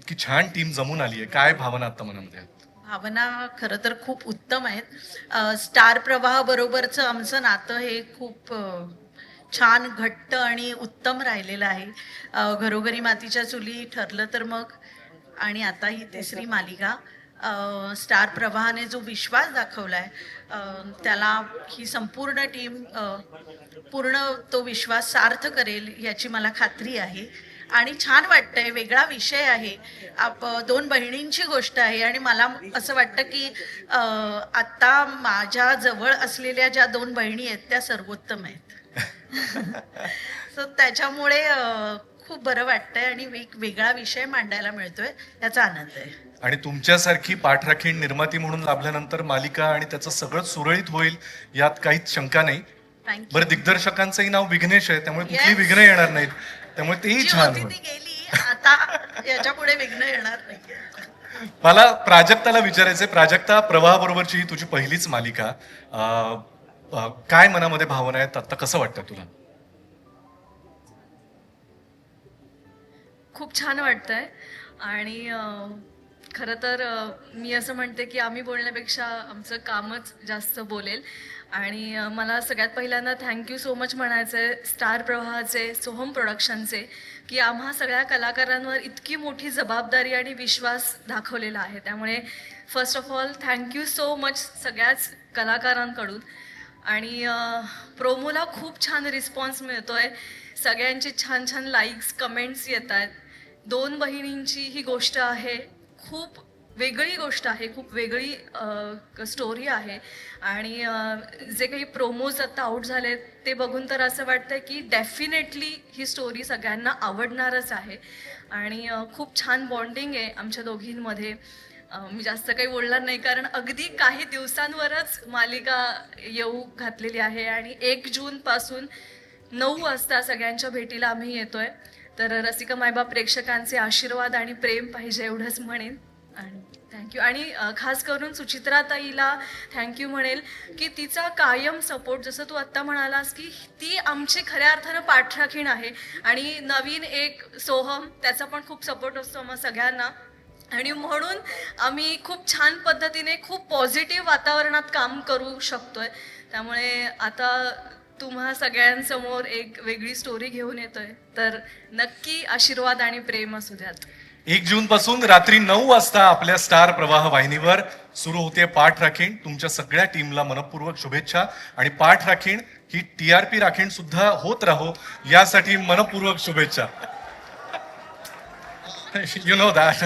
इतकी छान टीम जमून आली आहे, काय भावना आता मनामध्ये आहेत? भावना खरं तर खूप उत्तम आहेत. स्टार प्रवाह बरोबरचं आमचं नातं हे खूप छान घट्ट आणि उत्तम राहिलेलं आहे. घरोघरी मातीच्या चुली ठरलं तर मग आणि आता ही तिसरी मालिका. स्टार प्रवाहाने जो विश्वास दाखवलाय त्याला ही संपूर्ण टीम पूर्ण तो विश्वास सार्थ करेल याची मला खात्री आहे. आणि छान वाटतंय, वेगळा विषय आहे. दोन बहिणींची गोष्ट आहे आणि मला असं वाटतं की आता माझ्या जवळ असलेल्या ज्या दोन बहिणी आहेत त्या सर्वोत्तम आहेत. सो त्याच्यामुळे खूप बरं वाटतंय आणि वेगळा विषय मांडायला मिळतोय याचा आनंद आहे. आणि तुमच्यासारखी पाठराखीण निर्माती म्हणून लाभल्यानंतर मालिका आणि त्याचं सगळं सुरळीत होईल यात काहीच शंका नाही. थँक्यू. बरं, दिग्दर्शकांचंही नाव विघ्नेश आहे, त्यामुळे कुठली Yes. विघ्न येणार नाहीत, त्यामुळे तेही जी छान होती होईल. ती गेली, आता याच्या पुढे विघ्न येणार नाही. मला प्राजक्ताला विचारायचंय, प्राजक्ता, प्रवाहाबरोबरची ही तुझी पहिलीच मालिका. काय मनामध्ये भावना आहेत आता, कसं वाटतं तुला? खूप छान वाटतंय आणि खरं तर मी असं म्हणते की आम्ही बोलण्यापेक्षा आमचं कामच जास्त बोलेल आणि मला सगळ्यात पहिल्यांदा थँक्यू सो मच म्हणायचं आहे स्टार प्रवाहाचे, सोहम प्रोडक्शनचे, की आम्हा सगळ्या कलाकारांवर इतकी मोठी जबाबदारी आणि विश्वास दाखवलेला आहे. त्यामुळे first of all thank you so much सगळ्याच कलाकारांकडून. आणि प्रोमोला खूप छान रिस्पॉन्स मिळतो आहे, सगळ्यांचे छान छान लाईक्स, कमेंट्स येत आहेत. दोन बहिणींची ही गोष्ट आहे, खूप वेगळी गोष्ट आहे, खूप वेगळी स्टोरी आहे. आणि जे काही प्रोमोज आता आउट झाले ते बघून तर असं वाटतं की डेफिनेटली ही स्टोरी सगळ्यांना आवडणारच आहे. आणि खूप छान बॉन्डिंग आहे आमच्या दोघींमध्ये. मी जास्त काही बोलणार नाही कारण अगदी काही दिवसांवरच मालिका येऊ घातलेली आहे आणि 1 जूनपासून 9 वाजता सगळ्यांच्या भेटीला आम्ही येतोय. तर रसिका मायबाप प्रेक्षकांचे आशीर्वाद आणि प्रेम पाहिजे एवढंच म्हणेन. आणि थँक्यू. आणि खास करून सुचित्राताईला थँक्यू म्हणेल की तिचा कायम सपोर्ट, जसं तू आत्ता म्हणालास की ती आमची खऱ्या अर्थानं पाठराखीण आहे. आणि नवीन एक सोहम, त्याचा पण खूप सपोर्ट असतो आम्हा सगळ्यांना. आणि म्हणून आम्ही खूप छान पद्धतीने, खूप पॉझिटिव्ह वातावरणात काम करू शकतोय. त्यामुळे आता तुम्हा सगळ्यांसमोर एक वेगळी स्टोरी घेऊन येतोय, तर नक्की आशीर्वाद आणि प्रेम असू द्यात. 1 जून पासून रात्री 9 वाजता आपल्या स्टार प्रवाह वाहिनीवर सुरू होते पाठराखीण. तुमच्या सगळ्या टीमला मनपूर्वक शुभेच्छा. आणि पाठराखीण ही TRP राखीण सुद्धा होत राहो यासाठी मनपूर्वक शुभेच्छा. You know that.